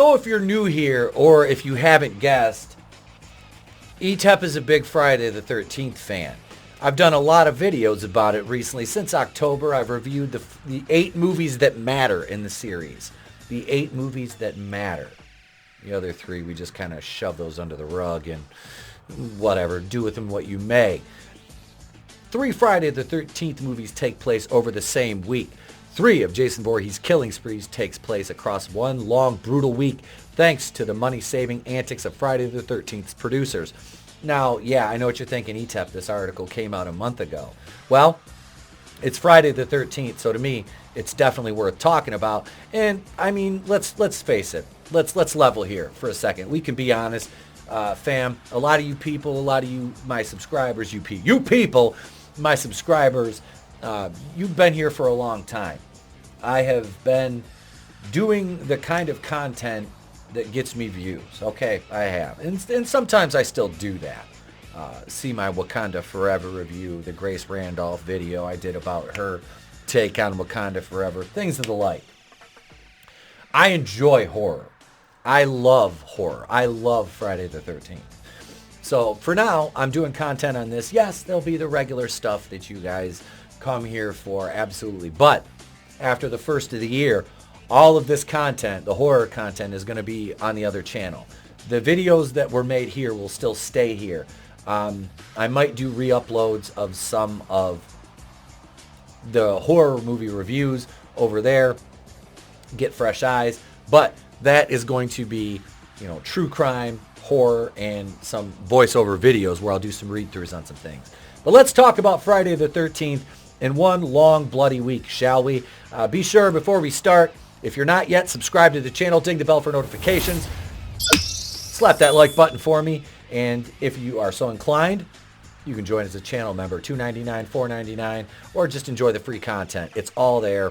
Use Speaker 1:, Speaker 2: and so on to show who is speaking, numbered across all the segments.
Speaker 1: So if you're new here, or if you haven't guessed, ETEP is a big Friday the 13th fan. I've done a lot of videos about it recently. Since October, I've reviewed the 8 movies that matter in the series. The 8 movies that matter. The other 3, we just kind of shove those under the rug and whatever, do with them what you may. 3 Friday the 13th movies take place over the same week. 3 of Jason Voorhees' killing sprees takes place across one long, brutal week, thanks to the money-saving antics of Friday the 13th's producers. Now, yeah, I know what you're thinking, ETEP, this article came out a month ago. Well, it's Friday the 13th, so to me, it's definitely worth talking about. And, I mean, let's face it. Let's level here for a second. We can be honest, fam. A lot of you people, a lot of you, my subscribers, you people, my subscribers, you've been here for a long time. I have been doing the kind of content that gets me views. Okay, I have. And sometimes I still do that. See my Wakanda Forever review, the Grace Randolph video I did about her take on Wakanda Forever, things of the like. I enjoy horror. I love horror. I love Friday the 13th. So for now, I'm doing content on this. Yes, there'll be the regular stuff that you guys come here for, absolutely. But after the first of the year, all of this content, the horror content, is going to be on the other channel. The videos that were made here will still stay here. I might do re-uploads of some of the horror movie reviews over there, get fresh eyes, but that is going to be, true crime, horror, and some voiceover videos where I'll do some read-throughs on some things. But let's talk about Friday the 13th in one long bloody week, shall we? Be sure before we start, if you're not yet, subscribe to the channel, ding the bell for notifications, slap that like button for me, and if you are so inclined, you can join as a channel member, $2.99, $4.99, or just enjoy the free content. It's all there.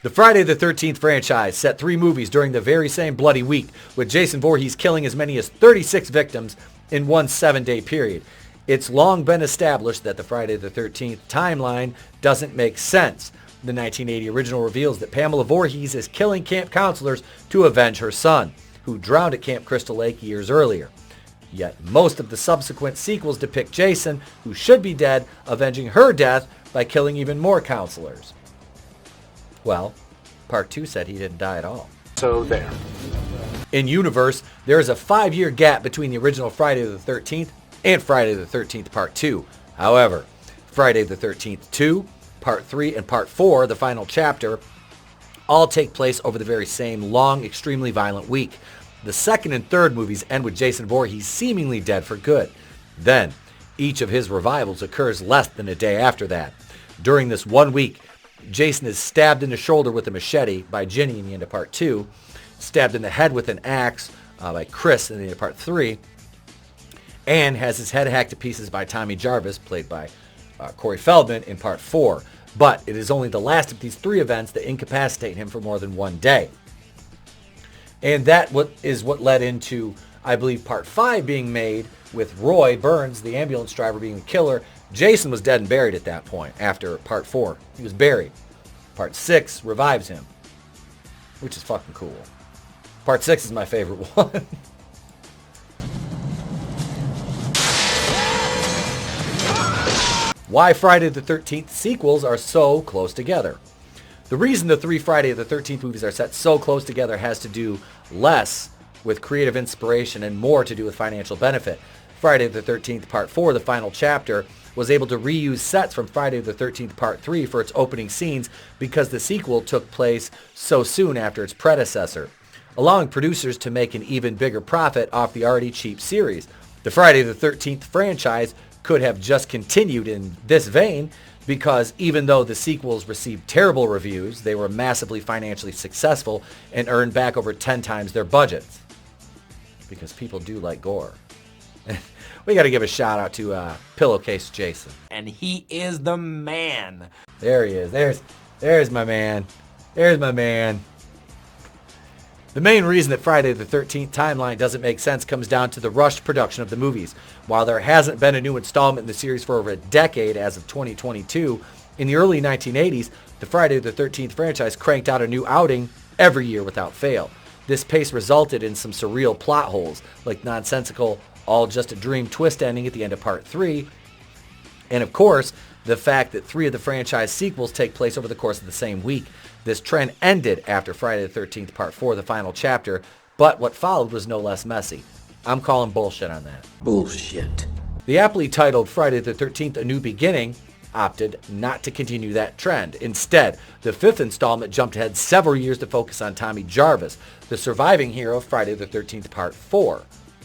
Speaker 1: The Friday the 13th franchise set 3 movies during the very same bloody week, with Jason Voorhees killing as many as 36 victims in one 7-day period. It's long been established that the Friday the 13th timeline doesn't make sense. The 1980 original reveals that Pamela Voorhees is killing camp counselors to avenge her son, who drowned at Camp Crystal Lake years earlier. Yet most of the subsequent sequels depict Jason, who should be dead, avenging her death by killing even more counselors. Well, Part 2 said he didn't die at all.
Speaker 2: So there.
Speaker 1: In universe, there is a 5-year gap between the original Friday the 13th and Friday the 13th Part 2. However, Friday the 13th 2, Part 3, and Part 4, the final chapter, all take place over the very same long, extremely violent week. The second and third movies end with Jason Voorhees seemingly dead for good. Then, each of his revivals occurs less than a day after that. During this 1 week, Jason is stabbed in the shoulder with a machete by Ginny in the end of Part 2, stabbed in the head with an axe by Chris in the end of Part 3, and has his head hacked to pieces by Tommy Jarvis, played by Corey Feldman, in Part 4. But it is only the last of these 3 events that incapacitate him for more than 1 day. And that is what led into, I believe, Part 5 being made with Roy Burns, the ambulance driver, being the killer. Jason was dead and buried at that point after Part 4. He was buried. Part 6 revives him, which is fucking cool. Part 6 is my favorite one. Why Friday the 13th sequels are so close together. The reason the 3 Friday the 13th movies are set so close together has to do less with creative inspiration and more to do with financial benefit. Friday the 13th Part 4, the final chapter, was able to reuse sets from Friday the 13th Part 3 for its opening scenes because the sequel took place so soon after its predecessor, allowing producers to make an even bigger profit off the already cheap series. The Friday the 13th franchise could have just continued in this vein because even though the sequels received terrible reviews, they were massively financially successful and earned back over 10 times their budgets. Because people do like gore. We got to give a shout out to Pillowcase Jason.
Speaker 2: And he is the man.
Speaker 1: There he is. There's my man. There's my man. The main reason that Friday the 13th timeline doesn't make sense comes down to the rushed production of the movies. While there hasn't been a new installment in the series for over a decade as of 2022, in the early 1980s, The Friday the 13th franchise cranked out a new outing every year without fail. This pace resulted in some surreal plot holes, like nonsensical, all just a dream twist ending at the end of Part 3, and of course, the fact that 3 of the franchise sequels take place over the course of the same week. This trend ended after Friday the 13th Part 4, the final chapter, but what followed was no less messy. I'm calling bullshit on that.
Speaker 3: Bullshit.
Speaker 1: The aptly titled Friday the 13th A New Beginning opted not to continue that trend. Instead, the 5th installment jumped ahead several years to focus on Tommy Jarvis, the surviving hero of Friday the 13th Part 4,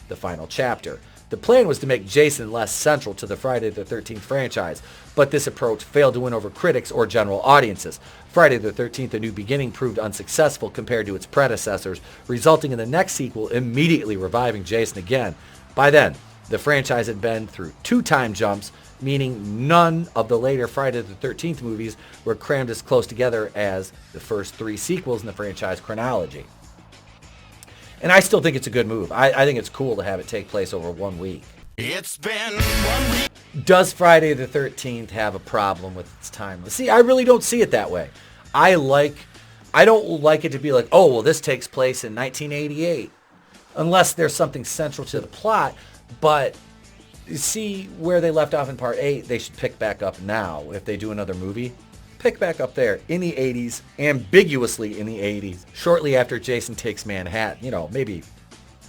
Speaker 1: the final chapter. The plan was to make Jason less central to the Friday the 13th franchise, but this approach failed to win over critics or general audiences. Friday the 13th A New Beginning proved unsuccessful compared to its predecessors, resulting in the next sequel immediately reviving Jason again. By then, the franchise had been through 2 time jumps, meaning none of the later Friday the 13th movies were crammed as close together as the first 3 sequels in the franchise chronology. And I still think it's a good move. I think it's cool to have it take place over 1 week.
Speaker 2: It's been 1 week.
Speaker 1: Does Friday the 13th have a problem with its time? See, I really don't see it that way. I don't like it to be like, oh, well, this takes place in 1988. Unless there's something central to the plot. But you see where they left off in Part 8, they should pick back up now. If they do another movie, pick back up there in the 80s, ambiguously in the 80s, shortly after Jason takes Manhattan. You know, maybe.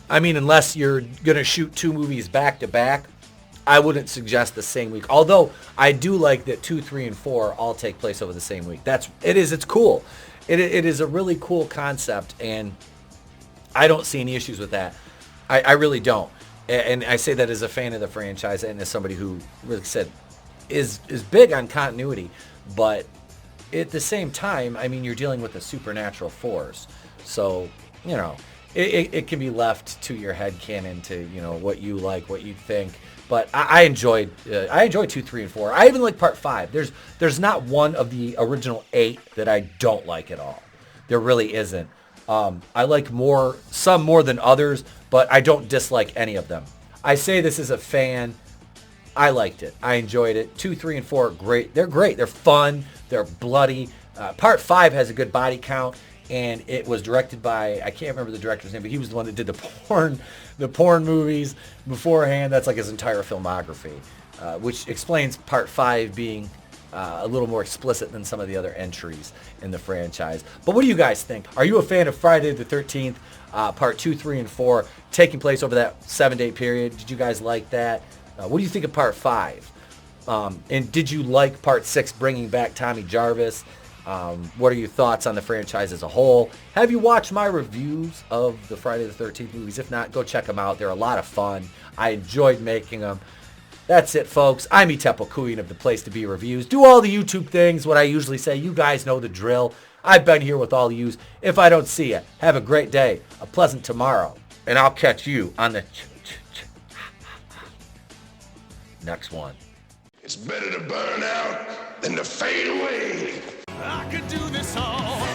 Speaker 1: I mean, unless you're going to shoot 2 movies back to back, I wouldn't suggest the same week. Although I do like that 2, 3, and 4 all take place over the same week. It's cool. It is a really cool concept, and I don't see any issues with that. I really don't. And I say that as a fan of the franchise and as somebody who, like I said, is big on continuity, but at the same time, I mean, you're dealing with a supernatural force. So, you know, it can be left to your headcanon to, you know, what you like, what you think. But I enjoyed 2, 3, and 4. I even like Part 5. There's not one of the original 8 that I don't like at all. There really isn't. I like some more than others, but I don't dislike any of them. I say this as a fan. I liked it. I enjoyed it. 2, 3, and 4 are great. They're great. They're fun. They're bloody. Part 5 has a good body count, and it was directed by, I can't remember the director's name, but he was the one that did the porn movies beforehand. That's like his entire filmography, which explains Part 5 being a little more explicit than some of the other entries in the franchise. But what do you guys think? Are you a fan of Friday the 13th, Part 2, 3, and 4, taking place over that 7-day period? Did you guys like that? What do you think of Part 5? And did you like Part 6 bringing back Tommy Jarvis? What are your thoughts on the franchise as a whole? Have you watched my reviews of the Friday the 13th movies? If not, go check them out. They're a lot of fun. I enjoyed making them. That's it, folks. I'm Etepo Queen of the Place to Be Reviews. Do all the YouTube things, what I usually say. You guys know the drill. I've been here with all of yous. If I don't see you, have a great day, a pleasant tomorrow, and I'll catch you on the next one.
Speaker 4: It's better to burn out than to fade away.
Speaker 2: I could do this all